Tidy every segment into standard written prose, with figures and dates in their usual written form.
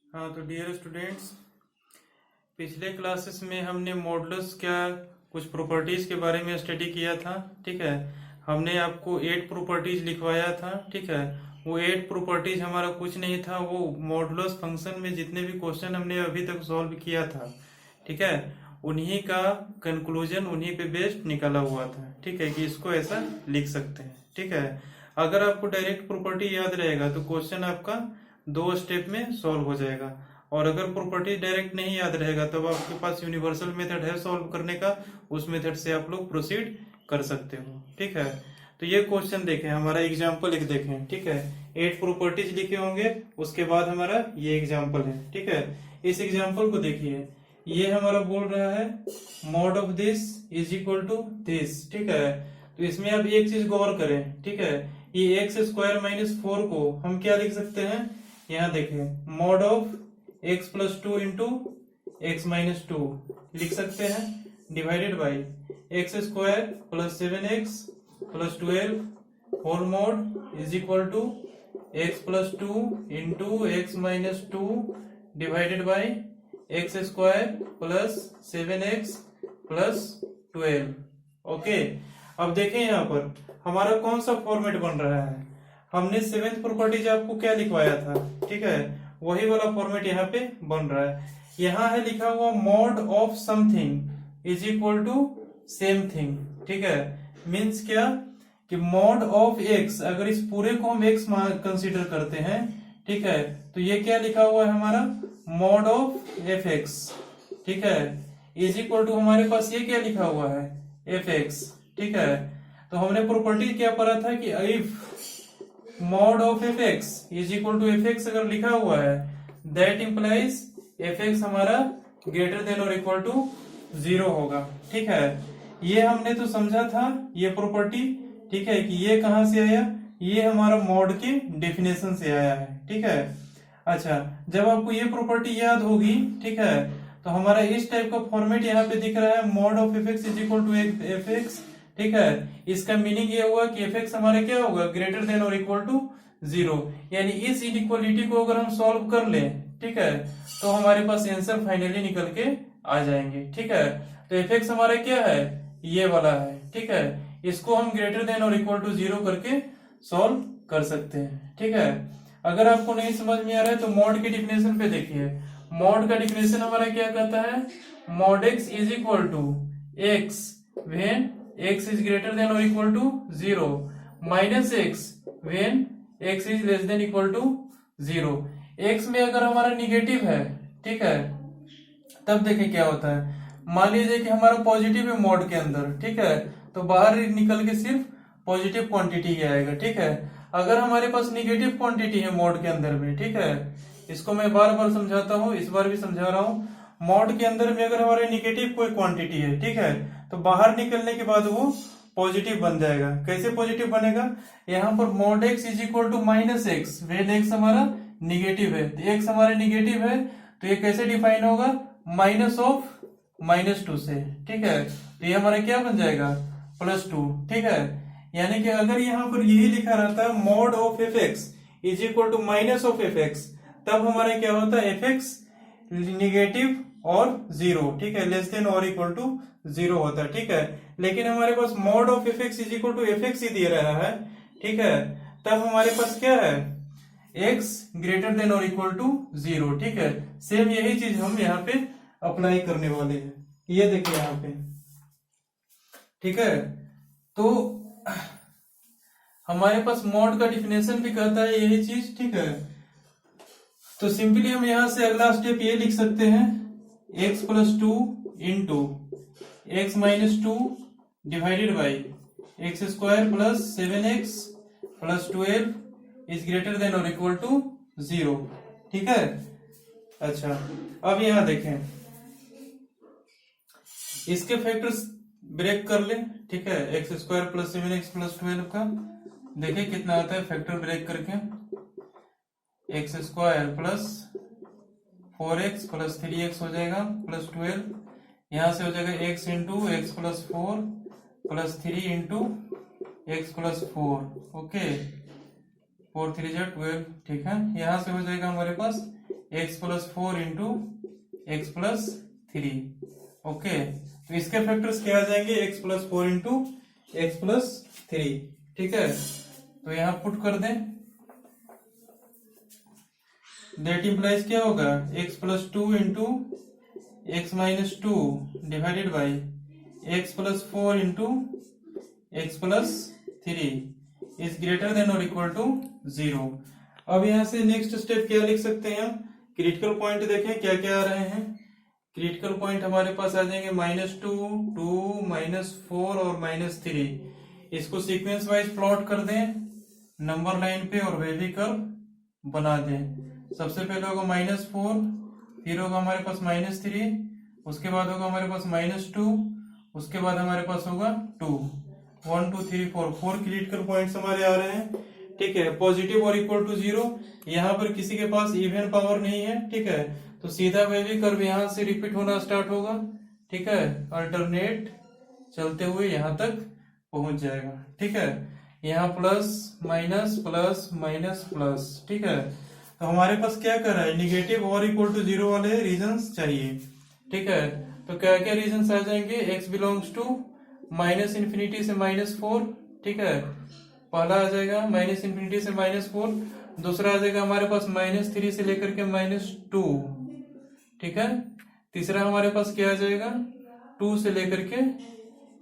हाँ तो dear students, पिछले क्लासेस में हमने मॉडुलस क्या कुछ प्रॉपर्टीज के बारे में स्टडी किया था। ठीक है, हमने आपको 8 प्रॉपर्टीज लिखवाया था। ठीक है, वो 8 प्रॉपर्टीज हमारा कुछ नहीं था, वो मॉडुलस फंक्शन में जितने भी क्वेश्चन हमने अभी तक सॉल्व किया था, ठीक है, उन्हीं का कंक्लूजन उन्हीं पे बेस्ड निकला हुआ था। ठीक है, कि इसको ऐसा लिख सकते हैं। ठीक है, अगर आपको डायरेक्ट प्रॉपर्टी याद रहेगा तो क्वेश्चन आपका 2 स्टेप में सॉल्व हो जाएगा, और अगर प्रॉपर्टी डायरेक्ट नहीं याद रहेगा तब आपके पास यूनिवर्सल मेथड है सॉल्व करने का, उस मेथड से आप लोग प्रोसीड कर सकते हो। ठीक है, तो ये क्वेश्चन देखें, हमारा एग्जाम्पल एक देखें। ठीक है, 8 प्रॉपर्टीज लिखे होंगे, उसके बाद हमारा ये एग्जाम्पल है। ठीक है, इस एग्जाम्पल को देखिए, ये हमारा बोल रहा है mod of this is equal to this. ठीक है, तो इसमें आप एक चीज गौर करें। ठीक है, ये एक्स स्क्वायर माइनस 4 को हम क्या लिख सकते हैं, यहाँ देखें, mod of x plus 2 into x minus 2 लिख सकते हैं, divided by x square plus 7x plus 12 whole mod is equal to x plus 2 into x minus 2 divided by x square plus 7x plus 12। Okay, अब देखें यहाँ पर हमारा कौन सा फॉर्मेट बन रहा है। हमने 7th प्रॉपर्टीज आपको क्या लिखवाया था, ठीक है, वही वाला फॉर्मेट यहाँ पे बन रहा है। यहाँ है लिखा हुआ mod of something is equal to same thing. ठीक है, मीन्स क्या कि मॉड ऑफ एक्स, अगर इस पूरे को हम एक्स कंसीडर करते हैं, ठीक है, तो ये क्या लिखा हुआ है हमारा मॉड ऑफ एफ एक्स। ठीक है, इज इक्वल टू हमारे पास ये क्या लिखा हुआ है एफ एक्स। ठीक है, तो हमने प्रॉपर्टी क्या पढ़ा था कि if mod of f x is equal to f x अगर लिखा हुआ है, दैट इंप्लाइज एफ एक्स हमारा ग्रेटर देन और इक्वल टू 0 होगा। ठीक है, ये हमने तो समझा था ये प्रॉपर्टी। ठीक है, कि ये कहां से आया, ये हमारा मॉड के डेफिनेशन से आया है। ठीक है, अच्छा, जब आपको ये प्रॉपर्टी याद होगी, ठीक है, तो हमारा इस टाइप का फॉर्मेट यहाँ पे दिख रहा है, mod of f x is equal to f x. ठीक है, इसका मीनिंग ये हुआ कि एफ एक्स हमारा क्या होगा ग्रेटर देन और इक्वल टू 0। यानी इस इनइक्वालिटी को अगर हम सॉल्व कर ले, ठीक है, तो हमारे पास आंसर फाइनली निकल के आ जाएंगे। ठीक है, तो एफ एक्स हमारा क्या है, ये वाला है। ठीक है, इसको हम ग्रेटर देन और इक्वल टू 0 करके सॉल्व कर सकते हैं। ठीक है, अगर आपको नहीं समझ में आ रहा है तो मॉड के डिफिनेशन पे देखिए। मॉड का डिफिनेशन हमारा क्या कहता है, mod x is equal to x when x is greater than और equal to 0 minus x when x is less than equal to 0। X में अगर हमारा निगेटिव है, ठीक है, तब देखें क्या होता है। मान लीजिए कि हमारा पॉजिटिव है मॉड के अंदर, ठीक है, तो बाहर निकल के सिर्फ पॉजिटिव क्वांटिटी ही आएगा। ठीक है, अगर हमारे पास निगेटिव क्वांटिटी है मॉड के अंदर में, ठीक है, इसको मैं बार बार समझाता हूँ, इस बार भी समझा रहा हूँ। मॉड के अंदर में अगर हमारे निगेटिव कोई क्वांटिटी है, ठीक है, तो बाहर निकलने के बाद वो पॉजिटिव बन जाएगा। कैसे पॉजिटिव बनेगा, यहाँ पर mod x is equal to minus x when x हमारा निगेटिव है, तो एक्स हमारे निगेटिव है, तो ये कैसे डिफाइन होगा, माइनस ऑफ -2 से। ठीक है, तो ये हमारा क्या बन जाएगा +2। ठीक है, यानी कि अगर यहाँ पर यही लिखा रहता है mod of f x is equal to minus of f x, तब हमारा क्या होता है एफ एक्स निगेटिव और 0, ठीक है, लेस देन और इक्वल टू 0 होता है। ठीक है, लेकिन हमारे पास mod of f x is equal to f x ही दे रहा है, ठीक है, तब हमारे पास क्या है x ग्रेटर देन और इक्वल टू 0। ठीक है, सेम यही चीज हम यहाँ पे अप्लाई करने वाले हैं, ये देखिए यहाँ पे। ठीक है, तो हमारे पास मॉड का डिफिनेशन भी कहता है यही चीज। ठीक है, तो सिंपली हम यहां से अगला स्टेप ये लिख सकते हैं, x plus 2 into x minus 2 divided by x square plus 7x plus 12 is greater than और इक्वल टू 0। ठीक है, अच्छा, अब यहां देखें, इसके फैक्टर्स ब्रेक कर ले। ठीक है, x square plus 7x plus 12 का देखिए कितना आता है फैक्टर ब्रेक करके, x square plus 4x plus 3x हो जाएगा प्लस 12, यहां से हो जाएगा x into x plus 4 plus 3 into x plus 4। Okay, 4 3 जा 12। ठीक है, यहां से हो जाएगा हमारे पास x plus 4 into x plus 3। Okay, तो इसके फैक्टर्स क्या आ जाएंगे, x plus 4 into x plus 3। ठीक है, तो यहां पुट कर दें, दैट इंप्लाइज क्या होगा, x plus 2 into x minus 2 divided by x plus 4 into x plus 3 is greater than और इक्वल टू 0। अब यहां से नेक्स्ट स्टेप क्या लिख सकते हैं हम, क्रिटिकल पॉइंट देखें क्या क्या आ रहे हैं। क्रिटिकल पॉइंट हमारे पास आ जाएंगे -2, 2, -4 और -3। इसको सीक्वेंस वाइज प्लॉट कर दें नंबर लाइन पे और वेवी कर्व बना दें। सबसे पहले होगा -4, फिर होगा हमारे पास -3, उसके बाद होगा हमारे पास -2, उसके बाद हमारे पास होगा 2। 1 2 3 4 4 क्रिटिकल पॉइंट्स हमारे आ रहे हैं। ठीक है, पॉजिटिव और इक्वल टू 0, यहाँ पर किसी के पास इवन पावर नहीं है। ठीक है, तो सीधा वेवी कर्व यहाँ से रिपीट होना स्टार्ट होगा। ठीक है, अल्टरनेट चलते हुए यहाँ तक पहुंच जाएगा। ठीक है, यहाँ plus minus plus minus plus. ठीक है, तो हमारे पास क्या कर रहा है, निगेटिव और इक्वल टू 0 वाले रीजन्स चाहिए। ठीक है, तो क्या क्या रीजन्स आ जाएंगे, x बिलोंग्स टू -∞ से -4। ठीक है, पहला आ जाएगा -∞ से -4, दूसरा आ जाएगा हमारे पास -3 से लेकर के -2। ठीक है, तीसरा हमारे पास क्या आ जाएगा, 2 से लेकर के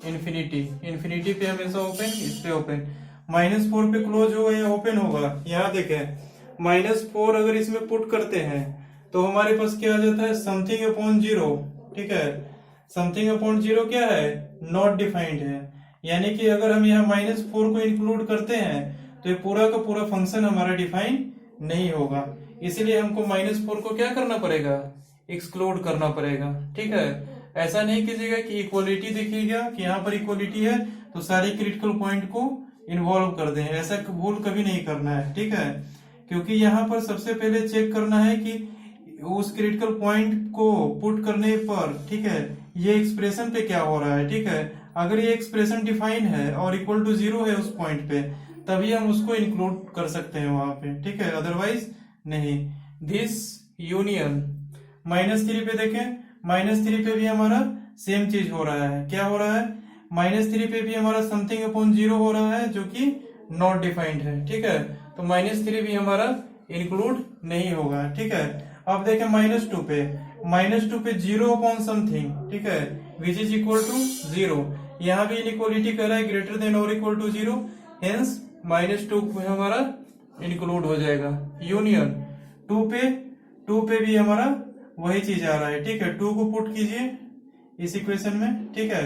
इन्फिनिटी पे हमेशा ओपन, इस पे ओपन। -4 पे क्लोज होगा या ओपन होगा, यहाँ देखें -4 अगर इसमें पुट करते हैं तो हमारे पास क्या आ जाता है, समथिंग अपॉन 0। ठीक है, समथिंग अपॉन 0 क्या है, नॉट डिफाइंड है, यानी कि अगर हम यहाँ -4 को इंक्लूड करते हैं तो ये पूरा का पूरा फंक्शन हमारा डिफाइन नहीं होगा। इसीलिए हमको -4 को क्या करना पड़ेगा, एक्सक्लूड करना पड़ेगा। ठीक है, ऐसा नहीं कीजिएगा कि इक्वलिटी देखिएगा कि यहाँ पर इक्वलिटी है तो सारे क्रिटिकल पॉइंट को इन्वॉल्व कर दें, ऐसा भूल कभी नहीं करना है। ठीक है, क्योंकि यहाँ पर सबसे पहले चेक करना है कि उस क्रिटिकल पॉइंट को पुट करने पर, ठीक है, ये एक्सप्रेशन पे क्या हो रहा है। ठीक है, अगर ये एक्सप्रेशन डिफाइन है और इक्वल टू 0 है उस पॉइंट पे, तभी हम उसको इंक्लूड कर सकते हैं वहां पे। ठीक है, अदरवाइज नहीं। दिस यूनियन -3 पे देखें, -3 पे भी हमारा सेम चीज हो रहा है। क्या हो रहा है, -3 पे भी हमारा समथिंग अपॉन 0 हो रहा है जो कि नॉट डिफाइंड है। ठीक है, तो -3 भी हमारा इंक्लूड नहीं होगा। ठीक है, अब देखें -2 पे, -2 पे 0 अपॉन समथिंग, ठीक है, विच इज इक्वल टू 0। यहाँ भी इनइक्वलिटी कर रहा है ग्रेटर देन और इक्वल टू 0, हेंस -2 हमारा इंक्लूड हो जाएगा। यूनियन 2 पे भी हमारा वही चीज आ रहा है। ठीक है, 2 को पुट कीजिए इस इक्वेशन में। ठीक है,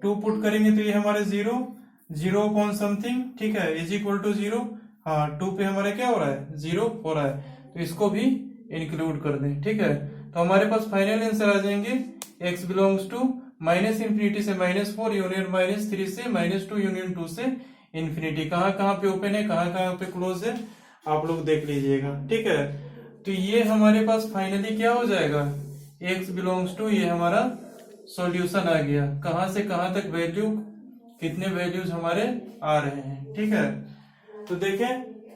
2 पुट करेंगे तो ये हमारा 0 अपॉन समथिंग, ठीक है, इज इक्वल टू 0। हाँ, 2 पे हमारा क्या हो रहा है, 0 हो रहा है, तो इसको भी इंक्लूड कर दें। ठीक है, तो हमारे पास फाइनल आंसर आ जाएंगे x बिलोंग्स टू -∞ से -4 यूनियन -3 से -2 यूनियन 2 से इन्फिनिटी। कहाँ कहाँ पे ओपन है, कहाँ कहाँ पे क्लोज है, आप लोग देख लीजिएगा। ठीक है, तो ये हमारे पास फाइनली क्या हो जाएगा, x बिलोंग्स टू, ये हमारा सॉल्यूशन आ गया। कहाँ से कहाँ तक वैल्यू, कितने वैल्यूज हमारे आ रहे हैं। ठीक है, तो देखें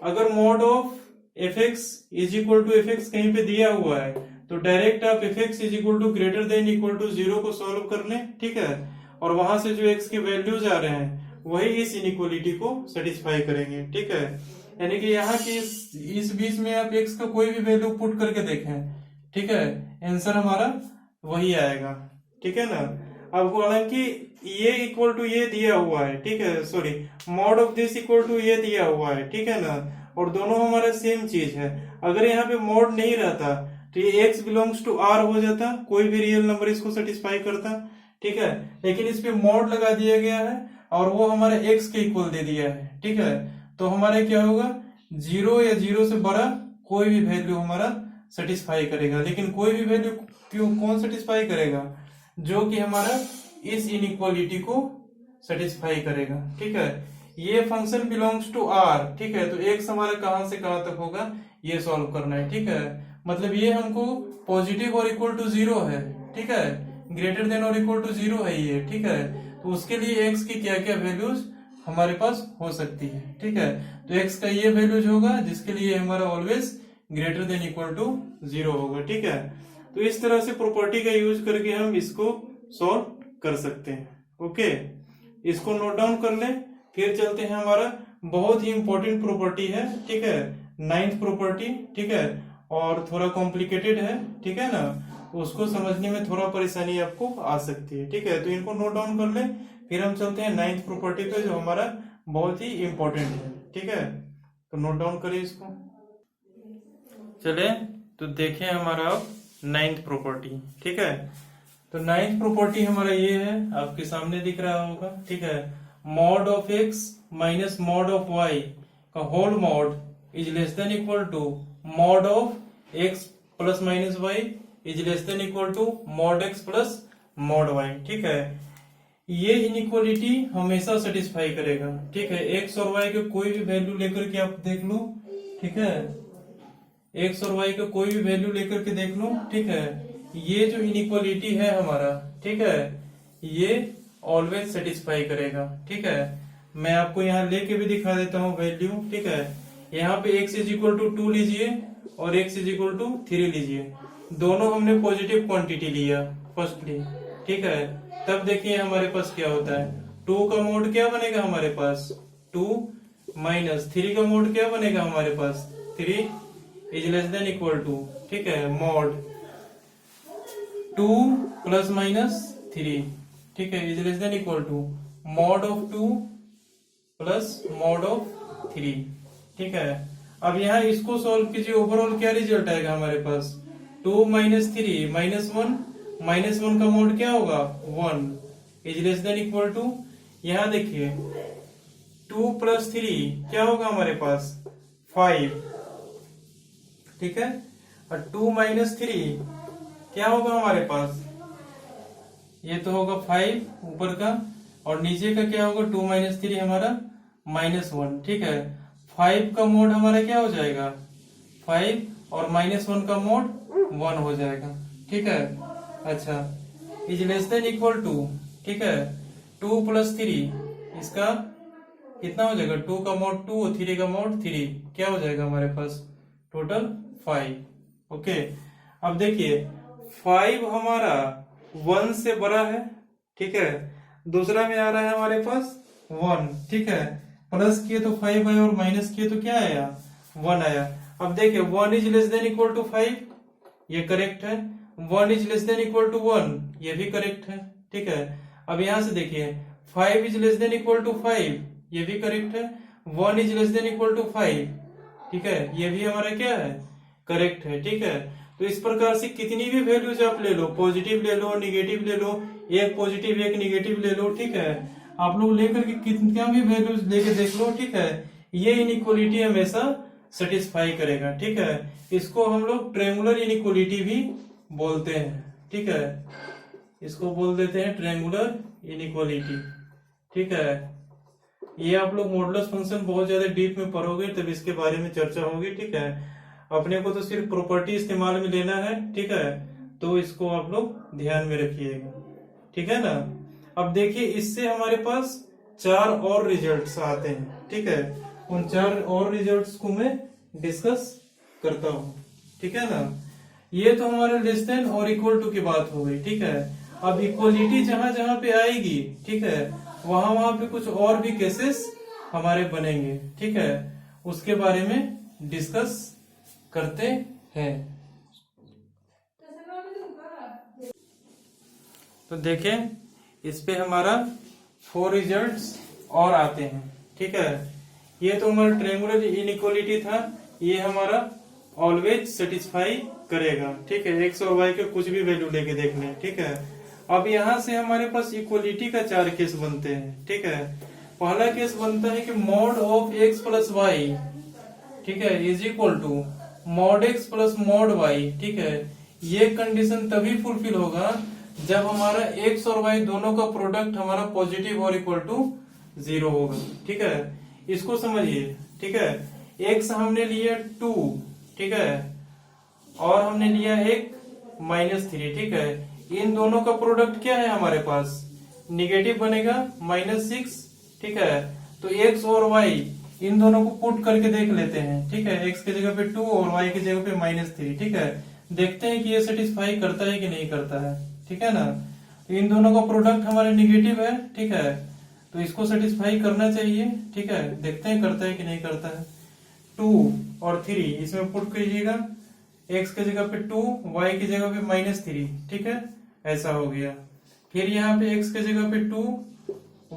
अगर mod of fx is equal to fx कहीं पे दिया हुआ है तो डायरेक्ट आप fx is equal to greater than equal to 0 को सॉल्व कर लें। ठीक है, और वहां से जो x के वैल्यूज आ रहे हैं वही इस इनइक्वलिटी को सेटिस्फाई करेंगे। ठीक है, यानी कि यहाँ की इस बीच में आप x का कोई भी वैल्यू पुट करके देखें, ठीक है, आंसर हमारा वही आएगा। ठीक है ना, अब हालांकि ये इक्वल टू ये दिया हुआ है, ठीक है, sorry, mod of this equal to ये दिया हुआ है। ठीक है ना, और दोनों हमारा सेम चीज है। अगर यहाँ पे मॉड नहीं रहता तो ये x बिलोंग्स टू r हो जाता, कोई भी रियल नंबर इसको सेटिस्फाई करता। ठीक है, लेकिन इस पे मॉड लगा दिया गया है और वो हमारे x के इक्वल दे दिया है। ठीक है, तो हमारे क्या होगा, 0 या 0 से बड़ा कोई भी वैल्यू हमारा सेटिस्फाई करेगा। लेकिन कोई भी वैल्यू क्यों, कौन सेटिस्फाई करेगा, जो कि हमारा इस इनइक्वालिटी को सेटिस्फाई करेगा। ठीक है, ये फंक्शन बिलोंग्स टू r। ठीक है, तो x हमारा कहां से कहां तक होगा ये सॉल्व करना है। ठीक है, मतलब ये हमको पॉजिटिव और इक्वल टू 0 है। ठीक है, ग्रेटर देन और इक्वल टू 0 है ये। ठीक है, तो उसके लिए x की क्या क्या वैल्यूज हमारे पास हो सकती है। ठीक है, तो x का ये वैल्यूज होगा जिसके लिए हमारा always greater than equal to 0 होगा। ठीक है, तो इस तरह से प्रॉपर्टी का यूज करके हम इसको सॉल्व कर सकते हैं। ओके, इसको नोट डाउन कर लें। फिर चलते हैं, हमारा बहुत ही इंपॉर्टेंट प्रॉपर्टी है। ठीक है, 9th प्रॉपर्टी। ठीक है, और थोड़ा कॉम्प्लिकेटेड है। ठीक है ना, उसको समझने में थोड़ा परेशानी आपको आ सकती है। ठीक है, तो इनको नोट डाउन कर लें। फिर हम चलते हैं 9th प्रॉपर्टी पे, जो हमारा बहुत ही इंपॉर्टेंट है। ठीक है, तो नोट डाउन करें इसको। चले तो देखें हमारा अब 9th प्रॉपर्टी। ठीक है, तो 9th प्रॉपर्टी हमारा ये है, आपके सामने दिख रहा होगा। ठीक है, mod of x minus mod of y का whole mod is less than equal to mod of x plus minus y is less than equal to mod x plus mod y। ठीक है, ये इनइक्वालिटी हमेशा satisfy करेगा। ठीक है, x और y के कोई भी वैल्यू लेकर के आप देख लो। ठीक है, x और y के कोई भी वैल्यू लेकर के देख लो। ठीक है, ये जो इनइक्वालिटी है हमारा, ठीक है, ये ऑलवेज सेटिस्फाई करेगा। ठीक है, मैं आपको यहाँ लेके भी दिखा देता हूँ वैल्यू। ठीक है, यहाँ पे x इज इक्वल टू 2 लीजिए और x इज इक्वल टू 3 लीजिए। दोनों हमने पॉजिटिव क्वांटिटी लिया फर्स्टली। ठीक है, तब देखिए हमारे पास क्या होता है। 2 का मोड क्या बनेगा हमारे पास, 2 माइनस 3 का मोड क्या बनेगा हमारे पास, 3 is less than equal to, ठीक है, मॉड 2 प्लस माइनस 3, ठीक है, is less than equal to mod of 2 plus mod of 3। ठीक है, अब यहाँ इसको सॉल्व कीजिए। ओवरऑल क्या रिजल्ट आएगा हमारे पास, 2 माइनस 3 माइनस 1 का मोड क्या होगा 1 is less than equal to, यहाँ देखिए 2 प्लस 3 क्या होगा हमारे पास 5। ठीक है, और 2 माइनस 3 क्या होगा हमारे पास, ये तो होगा 5 ऊपर का, और नीचे का क्या होगा 2 माइनस 3 हमारा -1। ठीक है, 5 का मोड हमारा क्या हो जाएगा 5 और -1 का मोड 1 हो जाएगा। ठीक है, अच्छा, is less than equal to, ठीक है, 2 प्लस 3 इसका कितना हो जाएगा, 2 का मोड 2 और 3 का मोड 3, क्या हो जाएगा हमारे पास टोटल 5। ओके, अब देखिए 5 हमारा 1 से बड़ा है। ठीक है, दूसरा में आ रहा है हमारे पास 1। ठीक है, प्लस किए तो 5 आया और माइनस किए तो क्या आया 1 आया। अब देखिए 1 is less than equal to 5, ये करेक्ट है। 1 is less than equal to 1, ये भी करेक्ट है। ठीक है, अब यहां से देखिए 5 is less than equal to 5, ये भी करेक्ट है। 1 is less than equal to 5, ठीक है, ये भी हमारा क्या है करेक्ट है। ठीक है, तो इस प्रकार से कितनी भी वैल्यूज आप ले लो, पॉजिटिव ले लो, निगेटिव ले लो, एक पॉजिटिव एक निगेटिव ले लो। ठीक है, आप लोग लेकर के कितना भी वैल्यूज लेके देख लो। ठीक है, ये इनइक्वालिटी हमेशा सेटिस्फाई करेगा। ठीक है, इसको हम लोग ट्रायंगुलर इनइक्वालिटी भी बोलते हैं। ठीक है, इसको बोल देते हैं ट्रायंगुलर इनइक्वालिटी। ठीक है, ये आप लोग मॉडुलस फंक्शन बहुत ज्यादा डीप में पढ़ोगे तब इसके बारे में चर्चा होगी। ठीक है, अपने को तो सिर्फ प्रॉपर्टी इस्तेमाल में लेना है। ठीक है, तो इसको आप लोग ध्यान में रखिएगा। ठीक है ना, अब देखिए इससे हमारे पास 4 और रिजल्ट्स आते हैं। ठीक है, उन 4 और रिजल्ट्स को मैं डिस्कस करता हूं। ठीक है ना, ये तो हमारे लेस देन और इक्वल टू की बात हो गई। ठीक है, अब इक्वलिटी जहां जहां पे आएगी, ठीक है, वहां वहां पे कुछ और भी केसेस हमारे बनेंगे। ठीक है, उसके बारे में डिस्कस करते हैं। तो देखें, इस पे हमारा 4 रिजल्ट्स और आते हैं। ठीक है, ये तो हमारा ट्रायंगुलर इनइक्वालिटी था, ये हमारा ऑलवेज सेटिस्फाई करेगा। ठीक है, एक्स और वाई के कुछ भी वैल्यू लेके देख लें। ठीक है, अब यहां से हमारे पास इक्वलिटी का 4 केस बनते हैं। ठीक है, पहला केस बनता है कि mod of x plus y, ठीक है, is equal to mod x plus mod y. ठीक है, ये कंडीशन तभी फुलफिल होगा जब हमारा एक्स और वाई दोनों का प्रोडक्ट हमारा पॉजिटिव और इक्वल टू 0 होगा। ठीक है, इसको समझिए। ठीक है, एक्स हमने लिया 2, ठीक है, और हमने लिया एक -3। ठीक है, इन दोनों का प्रोडक्ट क्या है हमारे पास, निगेटिव बनेगा -6। ठीक है, तो एक्स और वाई इन दोनों को पुट करके देख लेते हैं, ठीक है। x की जगह पे 2 और y की जगह पे -3, ठीक है। देखते हैं कि ये सेटिस्फाई करता है कि नहीं करता है, ठीक है ना। तो इन दोनों का प्रोडक्ट हमारा निगेटिव है, ठीक है, तो इसको सेटिस्फाई करना चाहिए, ठीक है। देखते हैं करता है कि नहीं करता है। 2 और 3 इसमें पुट कीजिएगा, x की जगह पे 2, y की जगह पे -3, ठीक है, ऐसा हो गया। फिर यहाँ पे x की जगह पे 2,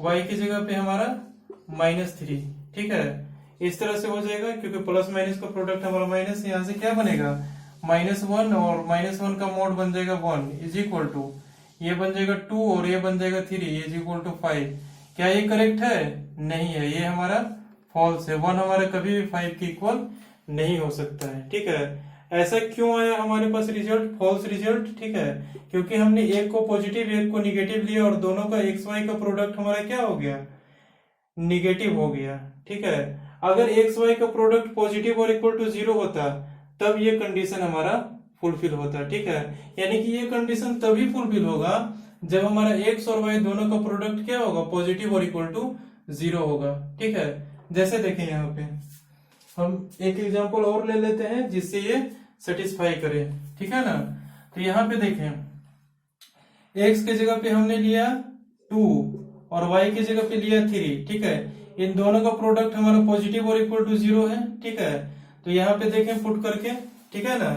y की जगह पे हमारा -3, ठीक है। इस तरह से हो जाएगा क्योंकि प्लस माइनस का प्रोडक्ट हमारा माइनस, यहाँ से क्या बनेगा -1 और -1 का मॉड बन जाएगा 1 इज इक्वल टू ये बन जाएगा 2 और ये बन जाएगा 3 इज इक्वल टू 5। क्या ये करेक्ट है? नहीं है, ये हमारा फॉल्स है। 1 हमारा कभी भी 5 के इक्वल नहीं हो सकता है, ठीक है। ऐसा क्यों आया हमारे पास रिजल्ट, फॉल्स रिजल्ट, ठीक है, क्योंकि हमने एक को पॉजिटिव एक को निगेटिव लिया और दोनों का एक्स वाई का प्रोडक्ट हमारा क्या हो गया, निगेटिव हो गया, ठीक है। अगर एक्स वाई का प्रोडक्ट पॉजिटिव और इक्वल टू 0 होता तब ये कंडीशन हमारा फुलफिल होता, ठीक है। यानी कि ये कंडीशन तभी फुलफिल होगा जब हमारा एक्स और वाई दोनों का प्रोडक्ट क्या होगा, पॉजिटिव और इक्वल टू 0 होगा, ठीक है। जैसे देखें यहाँ पे हम एक एग्जांपल और ले लेते हैं जिससे ये सेटिस्फाई करे, ठीक है ना। तो यहाँ पे देखें x के जगह पे हमने लिया 2 और y की जगह पे लिया 3, ठीक है। इन दोनों का प्रोडक्ट हमारा पॉजिटिव और इक्वल टू 0 है, ठीक है। तो यहाँ पे देखें पुट करके, ठीक है ना।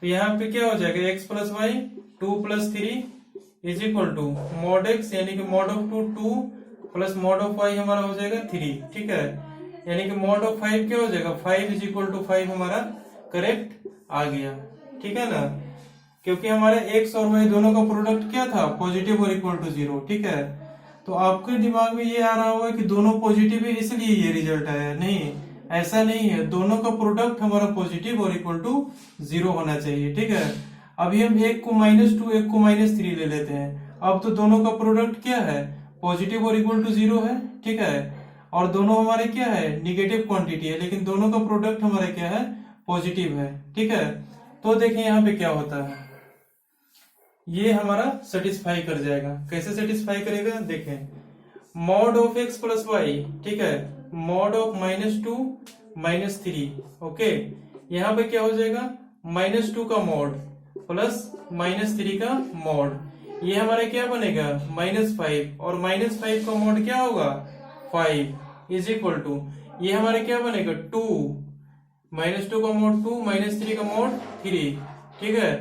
तो यहाँ पे क्या हो जाएगा, x plus y 2 plus 3 is equal to mod x यानी कि mod of 2 plus mod of y हमारा हो जाएगा 3, ठीक है। यानी कि मॉड ऑफ 5 क्या हो जाएगा, 5 इज इक्वल टू 5 हमारा करेक्ट आ गया, ठीक है ना। क्योंकि हमारे x और y दोनों का प्रोडक्ट क्या था, पॉजिटिव और इक्वल टू 0, ठीक है। तो आपके दिमाग में ये आ रहा होगा कि दोनों पॉजिटिव है इसलिए ये रिजल्ट आया, नहीं, ऐसा नहीं है। दोनों का प्रोडक्ट हमारा पॉजिटिव और इक्वल टू 0 होना चाहिए, ठीक है। अभी हम एक को -2 एक को -3 ले लेते हैं। अब तो दोनों का प्रोडक्ट क्या है, पॉजिटिव और इक्वल टू 0 है, ठीक है। और दोनों हमारे क्या है, निगेटिव क्वांटिटी है, लेकिन दोनों का प्रोडक्ट हमारा क्या है, पॉजिटिव है, ठीक है। तो देखें यहाँ पे क्या होता है, ये हमारा सेटिस्फाई कर जाएगा। कैसे सेटिस्फाई करेगा, देखें mod of x plus y, ठीक है, मॉड ऑफ -2 -3, ओके। यहाँ पे क्या हो जाएगा, -2 का मॉड प्लस -3 का मॉड, ये हमारा क्या बनेगा, -5 और -5 का मॉड क्या होगा 5 इज इक्वल टू ये हमारा क्या बनेगा 2, -2 का मॉड 2 -3 का मॉड 3, ठीक है।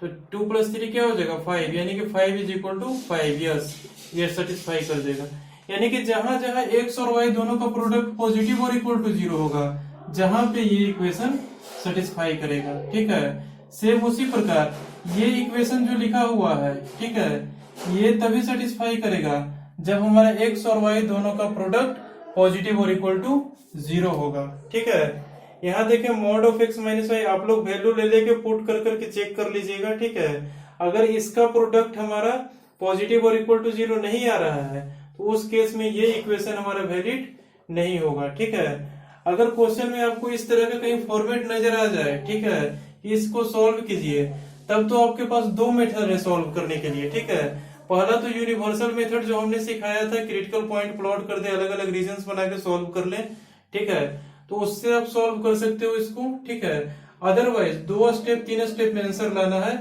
तो 2 प्लस 3 क्या हो जाएगा 5, यानी कि 5 इज इक्वल टू 5, यस, ये सेटिस्फाई कर देगा। यानी कि जहां जहां x और y दोनों का प्रोडक्ट पॉजिटिव और इक्वल टू 0 होगा, जहां पे ये इक्वेशन सेटिस्फाई करेगा, ठीक है। सेम उसी प्रकार ये इक्वेशन जो लिखा हुआ है, ठीक है, ये तभी सेटिस्फाई करेगा जब हमारा x और y दोनों का प्रोडक्ट पॉजिटिव और इक्वल टू 0 होगा, ठीक है। यहाँ देखें mod of x minus y, आप लोग वैल्यू ले लेके पुट कर करके चेक कर लीजिएगा, ठीक है। अगर इसका प्रोडक्ट हमारा पॉजिटिव और इक्वल टू 0 नहीं आ रहा है तो उस केस में ये इक्वेशन हमारा वैलिड नहीं होगा, ठीक है। अगर क्वेश्चन में आपको इस तरह का कहीं फॉर्मेट नजर आ जाए, ठीक है, कि इसको सॉल्व कीजिए, तब तो आपके पास दो मेथड है सॉल्व करने के लिए, ठीक है। पहला तो यूनिवर्सल मेथड जो हमने सिखाया था, क्रिटिकल पॉइंट प्लॉट कर दे, अलग अलग रीजन बना के सॉल्व कर ले, ठीक है, तो उससे आप सॉल्व कर सकते हो इसको, ठीक है। अदरवाइज 2 स्टेप 3 स्टेप में आंसर लाना है।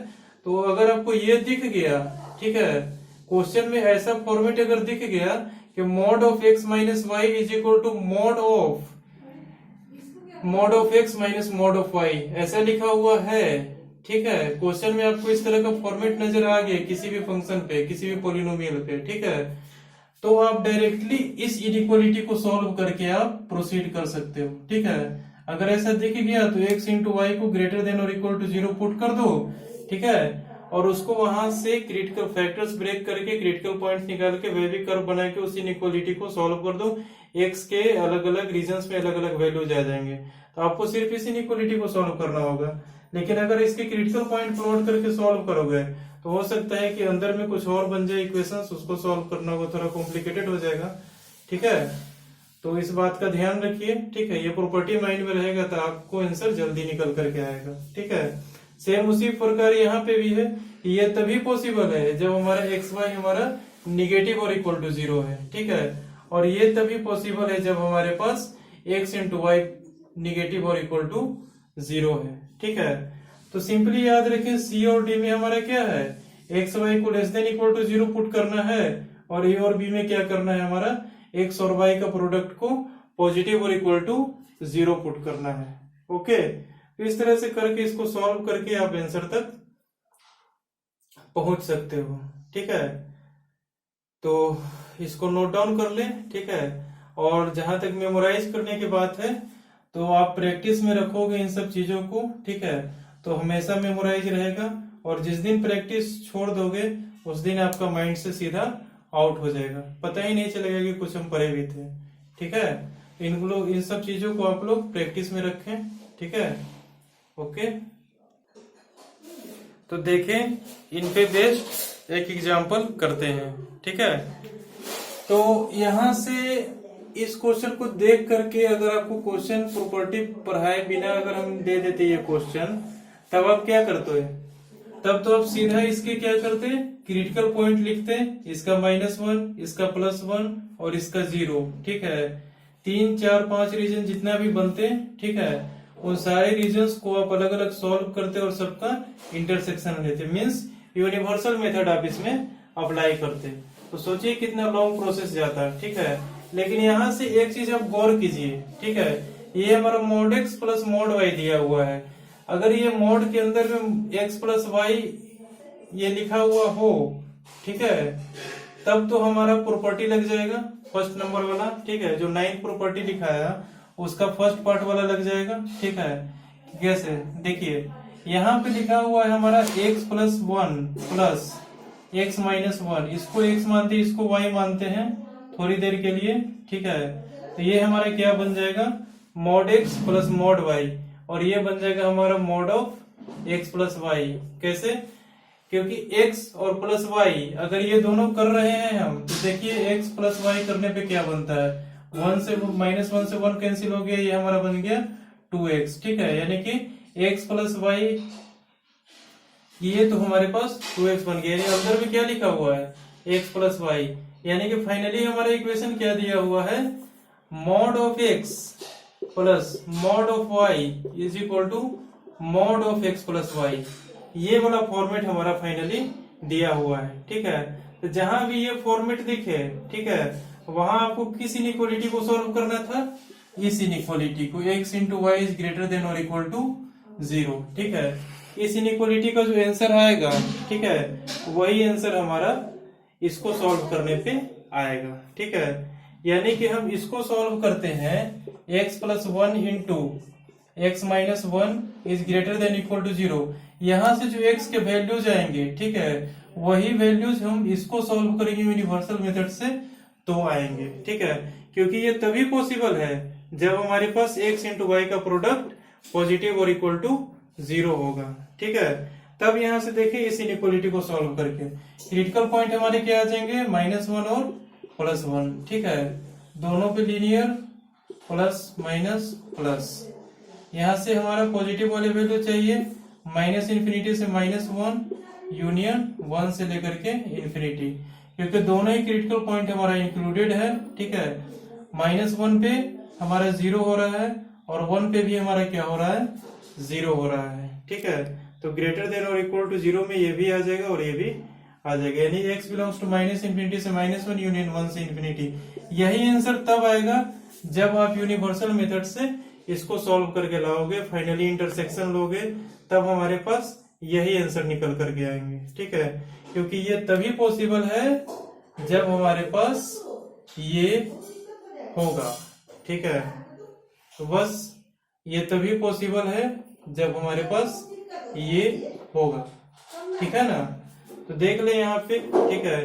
तो अगर आपको ये दिख गया, ठीक है, क्वेश्चन में ऐसा फॉर्मेट अगर दिख गया कि mod of x minus y is equal to mod of x minus mod of y, ऐसा लिखा हुआ है, ठीक है। क्वेश्चन में आपको इस तरह का फॉर्मेट नजर आ गया किसी भी फंक्शन पे, किसी भी पोलिनोमियल पे, ठीक है, तो आप डायरेक्टली इस इनइक्वालिटी को सॉल्व करके आप प्रोसीड कर सकते हो, ठीक है। अगर ऐसा दिख गया तो x इंटू वाई को ग्रेटर देन और इक्वल टू 0 पुट कर दो, ठीक है, और उसको वहां से क्रिटिकल फैक्टर्स ब्रेक करके क्रिटिकल पॉइंट्स निकाल के वे भी कर्व बना के उस इनइक्वालिटी को सॉल्व कर दो। x के अलग अलग रीजन्स में अलग अलग वैल्यूज आ जाएंगे, तो आपको सिर्फ इस इनइक्वालिटी को सॉल्व करना होगा। लेकिन अगर इसके क्रिटिकल पॉइंट प्लॉट करके सॉल्व करोगे तो हो सकता है कि अंदर में कुछ और बन जाए इक्वेशंस, उसको सॉल्व करना वो थोड़ा कॉम्प्लिकेटेड हो जाएगा, ठीक है। तो इस बात का ध्यान रखिए, ठीक है, ये प्रॉपर्टी माइंड में रहेगा तो आपको आंसर जल्दी निकल करके आएगा, ठीक है। सेम उसी प्रकार यहाँ पे भी है, ये तभी पॉसिबल है जब हमारा एक्स वाई हमारा निगेटिव और इक्वल टू 0 है, ठीक है, और ये तभी पॉसिबल है जब हमारे पास x इंटू वाई निगेटिव और इक्वल टू 0 है। ठीक है, तो सिंपली याद रखें सी और डी में हमारा क्या है, एक्स वाई को less than equal to 0 put करना है, और ए और बी में क्या करना है, हमारा एक्स और वाई का प्रोडक्ट को पॉजिटिव और इक्वल टू 0 पुट करना है। ओके, तो इस तरह से करके इसको सॉल्व करके आप आंसर तक पहुंच सकते हो। ठीक है, तो इसको नोट डाउन कर ले। ठीक है, और जहां तक मेमोराइज करने की बात है तो आप प्रैक्टिस में रखोगे इन सब चीजों को। ठीक है, तो हमेशा मेमोराइज रहेगा, और जिस दिन प्रैक्टिस छोड़ दोगे उस दिन आपका माइंड से सीधा आउट हो जाएगा, पता ही नहीं चलेगा कि कुछ हम पढ़े भी थे। ठीक है, इन सब चीजों को आप लोग प्रैक्टिस में रखें। ठीक है, ओके, तो देखें इन पे बेस्ड एक एग्जांपल करते हैं। ठीक है, तो यहां से इस क्वेश्चन को देख करके अगर आपको क्वेश्चन प्रॉपर्टी पढ़ाए बिना अगर हम दे देते ये क्वेश्चन, तब आप क्या करते हैं, तब तो आप सीधा इसके क्या करते, क्रिटिकल पॉइंट लिखते, इसका -1, इसका +1 और इसका 0। ठीक है, 3, 4, 5 रीजन जितना भी बनते, ठीक है, उन सारे रीजन्स को आप अलग अलग सॉल्व करते और सबका इंटरसेक्शन लेते, मीन्स यूनिवर्सल मेथड आप इसमें अप्लाई करते। तो सोचिए कितना लॉन्ग प्रोसेस जाता है। ठीक है, लेकिन यहाँ से एक चीज आप गौर कीजिए। ठीक है, ये हमारा mod x plus mod y दिया हुआ है, अगर ये मोड के अंदर में x प्लस वाई ये लिखा हुआ हो, ठीक है, तब तो हमारा प्रॉपर्टी लग जाएगा फर्स्ट नंबर वाला। ठीक है, जो 9th प्रॉपर्टी लिखा है उसका फर्स्ट पार्ट वाला लग जाएगा। ठीक है, कैसे, देखिए यहाँ पे लिखा हुआ है हमारा x plus 1 plus x minus 1, इसको x मानते हैं, इसको y मानते हैं थोड़ी देर के लिए। ठीक है, तो ये हमारा क्या बन जाएगा, mod x plus mod y, और ये बन जाएगा हमारा mod of x plus y. कैसे, क्योंकि x और प्लस y अगर ये दोनों कर रहे हैं हम, तो देखिए x प्लस वाई करने पे क्या बनता है, 1 से -1 से 1 कैंसिल हो गया, ये हमारा बन गया 2x। ठीक है, यानी कि x प्लस वाई, ये तो हमारे पास 2x बन गया। यानी अंदर में क्या लिखा हुआ है, x प्लस वाई, यानी कि फाइनली हमारा इक्वेशन क्या दिया हुआ है, mod of x plus mod of y is equal to mod of x plus y. ये वाला फॉर्मेट हमारा फाइनली दिया हुआ है। ठीक है, तो जहां भी ये फॉर्मेट दिखे, ठीक है, वहां आपको किस इनइक्वालिटी को सॉल्व करना था, इस इनइक्वालिटी को, x into y is greater than और इक्वल टू 0। ठीक है, इस इनइक्वालिटी का जो आंसर आएगा, ठीक है, वही आंसर हमारा इसको सॉल्व करने पे आएगा। ठीक है, यानी कि हम इसको सॉल्व करते हैं x plus 1 into x minus 1 is greater than equal to 0। यहाँ से जो x के वैल्यूज आएंगे, ठीक है, वही वैल्यूज हम इसको सॉल्व करेंगे यूनिवर्सल मेथड से तो आएंगे। ठीक है, क्योंकि ये तभी पॉसिबल है जब हमारे पास x इंटू वाई का प्रोडक्ट पॉजिटिव और इक्वल टू 0 होगा। ठीक है, तब यहां से देखिए इस इनइक्वालिटी को सॉल्व करके क्रिटिकल पॉइंट हमारे क्या आ जाएंगे, -1 और +1। ठीक है, दोनों पे लीनियर प्लस माइनस प्लस, यहां से हमारा पॉजिटिव वाले वैल्यू चाहिए, -∞ से -1 यूनियन 1 से लेकर के इंफिनिटी, क्योंकि दोनों ही क्रिटिकल पॉइंट हमारा इंक्लूडेड है। ठीक है, -1 पे हमारा 0 हो रहा है और 1 पे भी हमारा क्या हो रहा है, 0 हो रहा है। ठीक है, तो ग्रेटर देन और इक्वल टू 0 में ये भी आ जाएगा और ये भी आ जाएगा, यानी x बिलोंग्स टू -∞ से -1 यूनियन 1 से इंफिनिटी। यही आंसर तब आएगा जब आप यूनिवर्सल मेथड से इसको सॉल्व करके लाओगे, फाइनली इंटरसेक्शन लोगे, तब हमारे पास यही आंसर निकल करके आएंगे। ठीक है, क्योंकि ये तभी पॉसिबल है जब हमारे पास ये होगा। ठीक है, तो बस ये तभी पॉसिबल है जब हमारे पास ये होगा। ठीक है ना, तो देख ले यहाँ पे। ठीक है,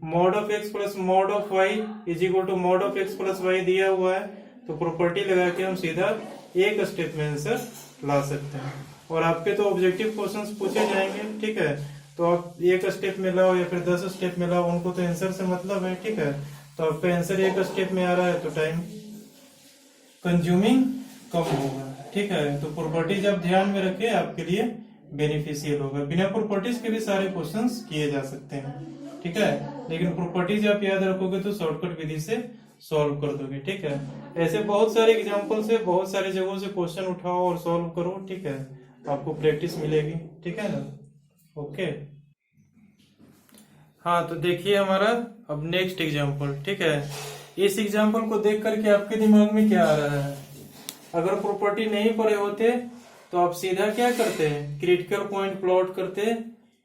mod of x plus mod of y is equal to mod of x plus y दिया हुआ है, तो प्रॉपर्टी लगा के हम सीधा एक स्टेप में आंसर ला सकते हैं। और आपके तो ऑब्जेक्टिव क्वेश्चंस पूछे जाएंगे। ठीक है, तो आप एक स्टेप में लाओ या फिर 10 स्टेप में लाओ, उनको तो आंसर से मतलब है। ठीक है, तो आपका आंसर एक स्टेप में आ रहा है तो टाइम कंज्यूमिंग कम होगा। ठीक है, तो प्रॉपर्टीज आप ध्यान में रखें, आपके लिए बेनिफिशियल होगा। बिना प्रॉपर्टीज के भी सारे क्वेश्चंस किए जा सकते हैं। ठीक है, लेकिन प्रॉपर्टीज आप याद रखोगे तो शॉर्टकट विधि से सॉल्व कर दोगे। ठीक है, ऐसे बहुत सारे एग्जाम्पल से बहुत सारी जगहों से क्वेश्चन उठाओ और सॉल्व करो। ठीक है, आपको प्रैक्टिस मिलेगी। ठीक है ना, ओके। हाँ, तो देखिए हमारा अब नेक्स्ट एग्जाम्पल। ठीक है, इस एग्जाम्पल को देख करके आपके दिमाग में क्या आ रहा है? अगर प्रॉपर्टी नहीं पढ़े होते तो आप सीधा क्या करते हैं, क्रिटिकल पॉइंट प्लॉट करते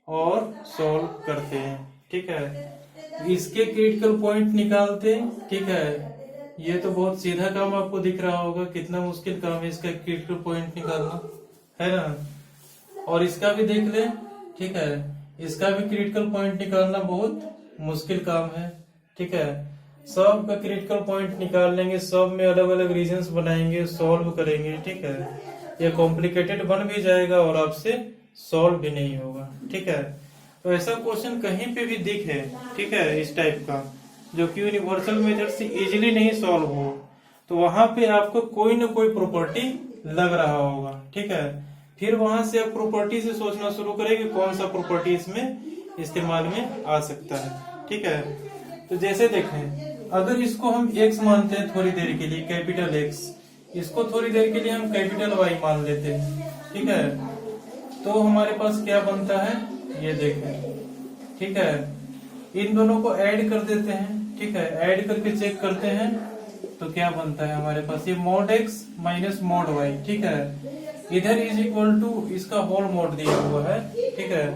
और सॉल्व करते हैं। ठीक है, इसके क्रिटिकल पॉइंट निकालते। ठीक है, ये तो बहुत सीधा काम आपको दिख रहा होगा, कितना मुश्किल काम है इसका क्रिटिकल पॉइंट निकालना, है ना। और इसका भी देख ले। ठीक है, इसका भी क्रिटिकल पॉइंट निकालना बहुत मुश्किल काम है। ठीक है, सब का क्रिटिकल पॉइंट निकाल लेंगे, सब में अलग अलग रीजंस बनाएंगे, सॉल्व करेंगे। ठीक है, ये कॉम्प्लिकेटेड बन भी जाएगा और आपसे सॉल्व भी नहीं होगा। ठीक है, तो ऐसा क्वेश्चन कहीं पे भी दिखे, ठीक है, इस टाइप का जो कि यूनिवर्सल मेथड से इजीली नहीं सॉल्व हो, तो वहां पे आपको कोई ना कोई प्रॉपर्टी लग रहा होगा। ठीक है, फिर वहां से आप प्रॉपर्टी से सोचना शुरू करेंगे कौन सा प्रॉपर्टी इसमें इस्तेमाल में आ सकता है। ठीक है, तो जैसे देखें, अगर इसको हम x मानते हैं थोड़ी देर के लिए, कैपिटल X, इसको थोड़ी देर के लिए हम कैपिटल Y मान लेते हैं। ठीक है, तो हमारे पास क्या बनता है ये देखें। ठीक है, इन दोनों को ऐड कर देते हैं। ठीक है, ऐड करके चेक करते हैं तो क्या बनता है हमारे पास, ये mod x minus mod y। ठीक है, इधर इज इक्वल टू इसका होल मोड दिया हुआ है। ठीक है,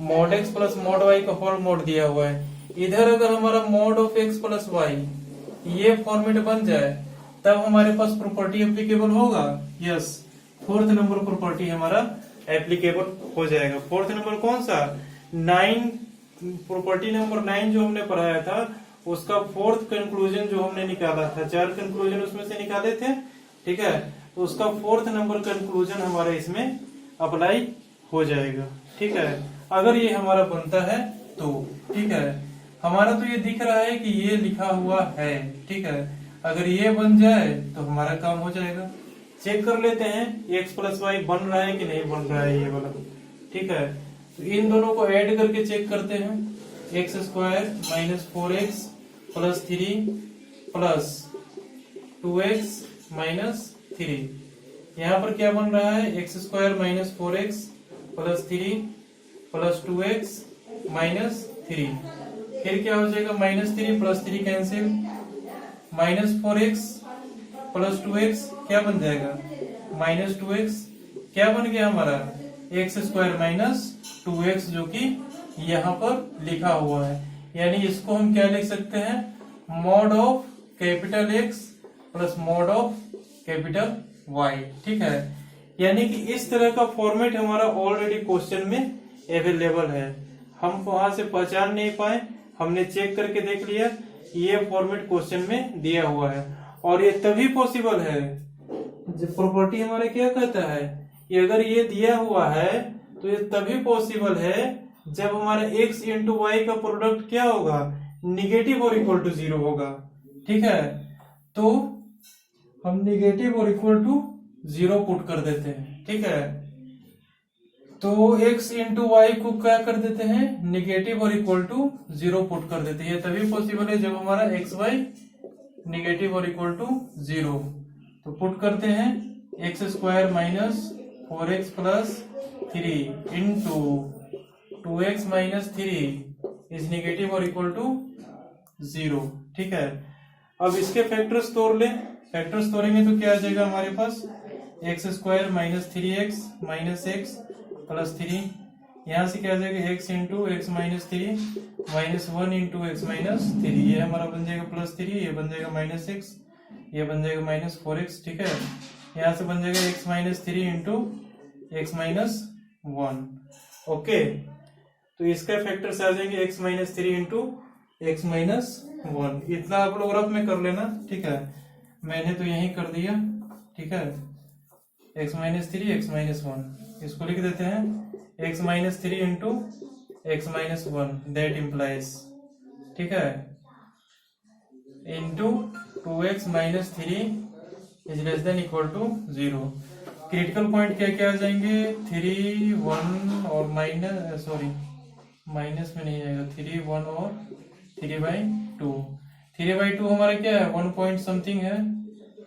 mod x plus mod y का होल मोड दिया हुआ है। इधर अगर हमारा mod of x plus y ये फॉर्मेट बन जाए तब हमारे पास प्रॉपर्टी एप्लीकेबल होगा। यस, फोर्थ नंबर प्रॉपर्टी हमारा एप्लीकेबल हो जाएगा। फोर्थ नंबर कौन सा, 9, प्रॉपर्टी नंबर 9 जो हमने पढ़ाया था उसका फोर्थ कंक्लूजन जो हमने निकाला था, 4 कंक्लूजन उसमें से निकाले थे। ठीक है, तो उसका फोर्थ नंबर कंक्लूजन हमारे इसमें अप्लाई हो जाएगा। ठीक है, अगर ये हमारा बनता है तो। ठीक है, हमारा तो ये दिख रहा है कि ये लिखा हुआ है। ठीक है, अगर ये बन जाए तो हमारा काम हो जाएगा। चेक कर लेते हैं x प्लस वाई बन रहा है कि नहीं बन रहा है ये वाला। ठीक है, तो इन दोनों को ऐड करके चेक करते हैं, x square minus 4x plus 3 plus 2x minus 3। यहाँ पर क्या बन रहा है, x square minus 4x plus 3 plus 2x minus 3। फिर क्या हो जाएगा, minus 3 plus 3 cancel, minus 4x plus 2x क्या बन जाएगा, माइनस 2x। क्या बन गया हमारा, एक्स स्क्वायर माइनस 2x, जो कि यहाँ पर लिखा हुआ है। यानी इसको हम क्या लिख सकते हैं, mod of capital X plus mod of capital Y। ठीक है, यानी कि इस तरह का फॉर्मेट हमारा ऑलरेडी क्वेश्चन में अवेलेबल है। हम वहां से पहचान नहीं पाए, हमने चेक करके देख लिया, ये फॉर्मेट क्वेश्चन में दिया हुआ है। और ये तभी पॉसिबल है जब प्रॉपर्टी हमारे क्या कहता है, ये अगर ये दिया हुआ है तो ये तभी पॉसिबल है जब हमारा x इंटू वाई का प्रोडक्ट क्या होगा, निगेटिव और इक्वल टू 0 होगा। ठीक है, तो हम निगेटिव और इक्वल टू 0 पुट कर देते हैं। ठीक है, तो x इंटू वाई को क्या कर देते हैं, निगेटिव और इक्वल टू 0 पुट कर देते हैं। ये तभी पॉसिबल है जब हमारा एक्स वाई निगेटिव और इक्वल टू 0। तो पुट करते हैं, x square minus 4x plus 3 into 2x minus 3 is negative और इक्वल टू 0। ठीक है, अब इसके फैक्टर्स तोड़ ले, फैक्टर्स तोड़ेंगे तो क्या आ जाएगा हमारे पास, x square minus 3x minus x plus 3, यहाँ से क्या आ जाएगा, x into x minus 3 minus 1 into x minus 3, ये हमारा बन जाएगा प्लस 3, ये बन जाएगा माइनस एक्स, ये बन जाएगा माइनस 4x। ठीक है, यहाँ से बन जाएगा x minus 3 into x minus 1। Okay, तो इसका फैक्टर्स आ जाएंगे x minus 3 into x minus 1। इतना आप लोग रफ में कर लेना। ठीक है, मैंने तो यही कर दिया। ठीक है, x माइनस 3 एक्स माइनस 1, इसको लिख देते हैं x minus 3 into x minus 1, that implies, ठीक है, into 2x minus 3 is less than equal to 0। Critical point क्या क्या आ जाएंगे, 3, 1 और माइनस, सॉरी माइनस में नहीं आएगा, 3, 1 और 3/2। 3/2 हमारा क्या है, 1 पॉइंट समथिंग है,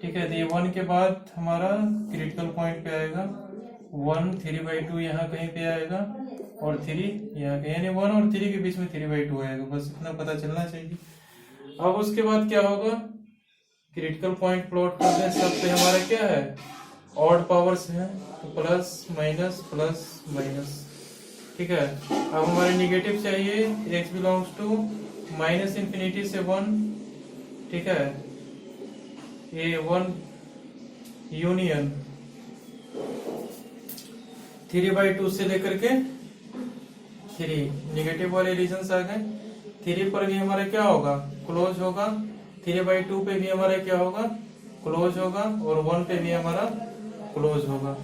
ठीक है। तो ये 1 के बाद हमारा क्रिटिकल पॉइंट पे आएगा 1, 3/2 यहाँ कहीं पे आएगा और 3 यहाँ कहीं, यानी 1 और 3 के बीच में 3/2 आएगा, बस इतना पता चलना चाहिए। अब उसके बाद क्या होगा, क्रिटिकल पॉइंट प्लॉट कर दें, सब पे हमारा क्या है, ऑड पावर्स है, तो प्लस माइनस प्लस माइनस, ठीक है। अब हमारे निगेटिव चाहिए, x बिलोंग्स टू -∞ से 1, ठीक है, ये 1 यूनियन 3/2 से लेकर के 3, निगेटिव वाले रीजन आ गए। 3 पर भी हमारा क्या होगा, क्लोज होगा, 3/2 पे भी हमारा क्या होगा, क्लोज होगा, और 1 पे भी हमारा क्लोज होगा।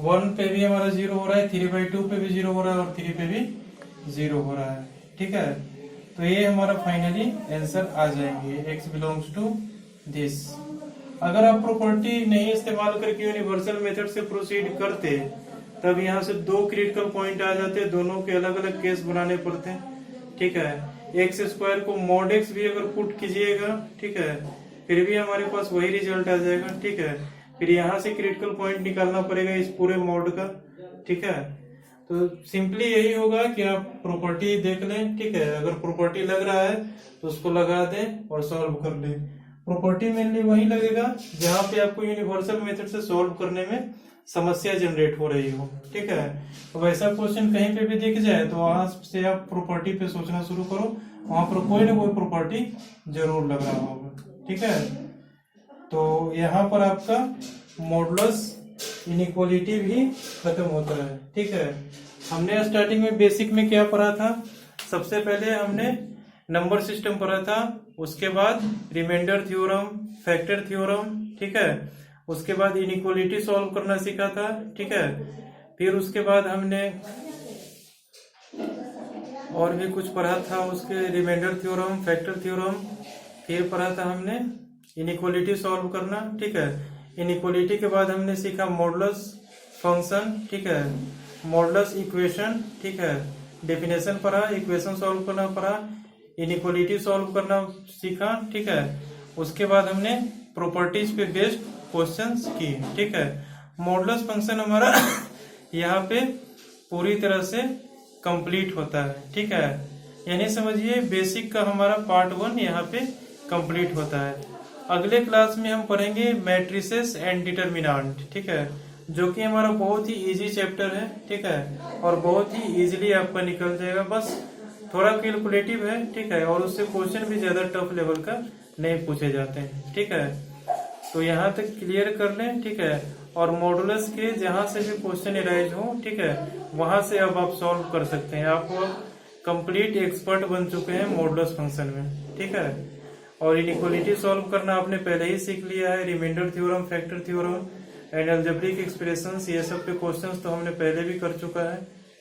1 पे भी हमारा 0 हो रहा है, 3/2 पे भी 0 हो रहा है, और 3 पे भी 0 हो रहा है, ठीक है। तो ये हमारा फाइनली आंसर आ जाएंगे, x बिलोंग्स टू दिस। अगर आप प्रॉपर्टी नहीं इस्तेमाल करके यूनिवर्सल मेथड से प्रोसीड करते, तब यहाँ से 2 क्रिटिकल पॉइंट आ जाते, दोनों के अलग अलग केस बनाने पड़ते हैं, ठीक है। x² को mod x भी अगर पुट कीजिएगा, ठीक है, फिर भी हमारे पास वही रिजल्ट आ जाएगा, ठीक है। फिर यहाँ से क्रिटिकल पॉइंट निकालना पड़ेगा इस पूरे मॉड का, ठीक है। तो सिंपली यही होगा कि आप प्रॉपर्टी देख लें, ठीक है, अगर प्रॉपर्टी लग रहा है तो उसको लगा दें और सॉल्व कर लें। प्रॉपर्टी मेनली वही लगेगा जहाँ पे आपको यूनिवर्सल मेथड से सॉल्व करने में समस्या जनरेट हो रही हो, ठीक है। तो वैसा क्वेश्चन कहीं पे भी दिख जाए तो वहां से आप प्रॉपर्टी पे सोचना शुरू करो, वहां पर कोई ना कोई प्रॉपर्टी जरूर लग रहा होगा, ठीक है। तो यहाँ पर आपका मॉडुलस इनइक्वालिटी भी खत्म होता है, ठीक है। हमने स्टार्टिंग में बेसिक में क्या पढ़ा था, सबसे पहले हमने नंबर सिस्टम पढ़ा था, उसके बाद रिमाइंडर थ्योरम, फैक्टर थ्योरम, ठीक है। उसके बाद इनइक्वालिटी सॉल्व करना सीखा था, ठीक है। फिर उसके बाद हमने और भी कुछ पढ़ा था, उसके रिमाइंडर थ्योरम, फैक्टर थ्योरम, फिर पढ़ा था हमने इनइक्वालिटी सॉल्व करना, ठीक है। इनइक्वालिटी के बाद हमने सीखा मॉडुलस फंक्शन, ठीक है, मॉडुलस इक्वेशन, ठीक है, डेफिनेशन पढ़ा, इक्वेशन सॉल्व करना पढ़ा, इनइक्वालिटी सॉल्व करना सीखा, ठीक है। उसके बाद हमने प्रॉपर्टीज पे बेस्ड क्वेश्चंस की, ठीक है। मॉडुलस फंक्शन हमारा यहाँ पे पूरी तरह से कंप्लीट होता है, ठीक है। यानी समझिए बेसिक का हमारा पार्ट 1 यहाँ पे कंप्लीट होता है। अगले क्लास में हम पढ़ेंगे मैट्रिसेस एंड डिटर्मिनेंट, ठीक है, जो कि हमारा बहुत ही इजी चैप्टर है, ठीक है, और बहुत ही इजीली आपका निकल जाएगा, बस थोड़ा कैलकुलेटिव है, ठीक है, और उससे क्वेश्चन भी ज्यादा टफ लेवल का नहीं पूछे जाते हैं, ठीक है। तो यहाँ तक क्लियर कर लें, ठीक है। और मॉडुलस के जहां से भी क्वेश्चन अराइज हो, ठीक है, वहां से अब आप सॉल्व कर सकते हैं, आप कंप्लीट एक्सपर्ट बन चुके हैं मॉडुलस फंक्शन में, ठीक है। और इनइक्वालिटी सॉल्व करना आपने पहले ही सीख लिया है, remainder theorem, factor theorem and algebraic expressions, ये सब पे क्वेश्चंस तो हमने पहले भी कर चुका है,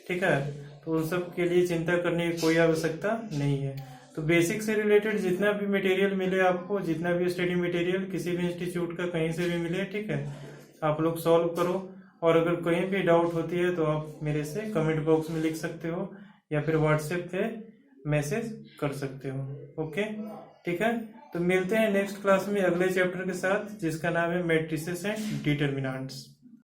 ठीक है। तो उन सब के लिए चिंता करने की कोई आवश्यकता नहीं है। तो बेसिक से रिलेटेड जितना भी मटेरियल मिले आपको, जितना भी स्टडी मटेरियल किसी भी इंस्टीट्यूट का कहीं से भी मिले, ठीक है, आप लोग सॉल्व करो। और अगर कहीं भी डाउट होती है तो आप मेरे से कमेंट बॉक्स में लिख सकते हो या फिर व्हाट्सएप पे मैसेज कर सकते हो, ओके, ठीक है। तो मिलते हैं नेक्स्ट क्लास में अगले चैप्टर के साथ, जिसका नाम है मैट्रिसेस एंड डिटर्मिनेंट्स।